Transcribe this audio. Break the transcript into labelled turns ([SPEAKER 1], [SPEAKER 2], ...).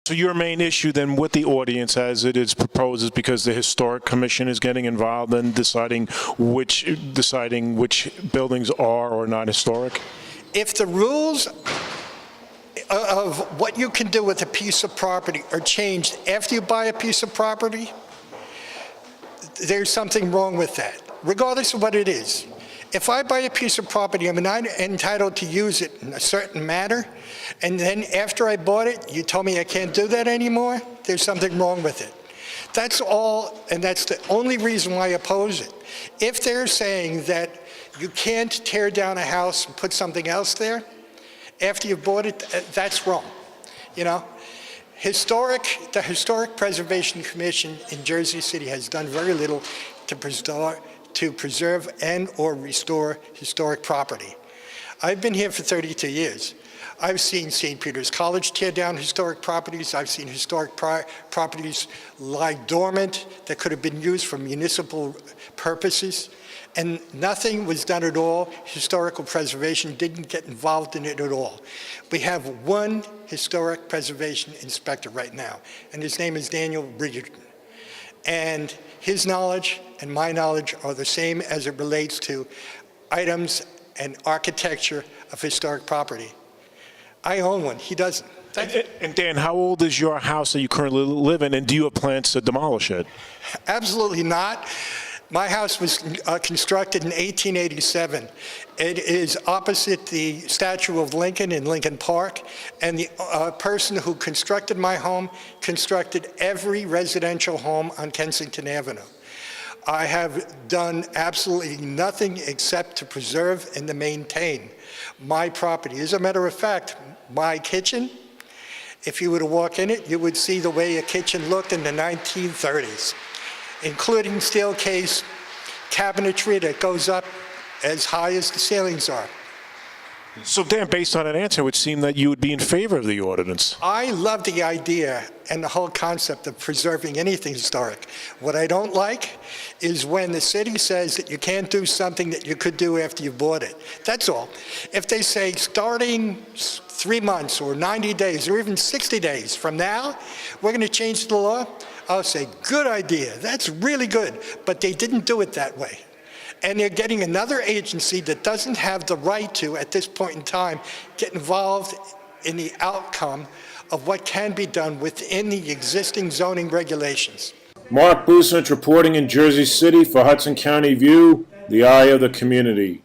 [SPEAKER 1] So your main issue then with the ordinance as it is proposed is because the historic commission is getting involved in deciding which buildings are or not historic?
[SPEAKER 2] If the rules of what you can do with a piece of property are changed after you buy a piece of property, there's something wrong with that, regardless of what it is. If I buy a piece of property, I'm not entitled to use it in a certain manner, and then after I bought it, you tell me I can't do that anymore, there's something wrong with it. That's all, and that's the only reason why I oppose it. If they're saying that you can't tear down a house and put something else there after you've bought it, that's wrong, you know? The Historic Preservation Commission in Jersey City has done very little to preserve and or restore historic property. I've been here for 32 years. I've seen St. Peter's College tear down historic properties. I've seen historic properties lie dormant that could have been used for municipal purposes, and nothing was done at all. Historical preservation didn't get involved in it at all. We have one historic preservation inspector right now, and his name is Daniel Bridgerton. And his knowledge and my knowledge are the same as it relates to items and architecture of historic property. I own one, he doesn't.
[SPEAKER 1] And Dan, how old is your house that you currently live in, and do you have plans to demolish it?
[SPEAKER 2] Absolutely not. My house was constructed in 1887. It is opposite the statue of Lincoln in Lincoln Park, and the person who constructed my home constructed every residential home on Kensington Avenue. I have done absolutely nothing except to preserve and to maintain my property. As a matter of fact, my kitchen, if you were to walk in it, you would see the way a kitchen looked in the 1930s. Including steel case cabinetry that goes up as high as the ceilings are.
[SPEAKER 1] So Dan, based on that answer, it would seem that you would be in favor of the ordinance.
[SPEAKER 2] I love the idea and the whole concept of preserving anything historic. What I don't like is when the city says that you can't do something that you could do after you bought it. That's all. If they say starting 3 months or 90 days or even 60 days from now, we're going to change the law, I'll say, good idea, that's really good, but they didn't do it that way. And they're getting another agency that doesn't have the right to, at this point in time, get involved in the outcome of what can be done within the existing zoning regulations.
[SPEAKER 3] Mark Busnich reporting in Jersey City for Hudson County View, the eye of the community.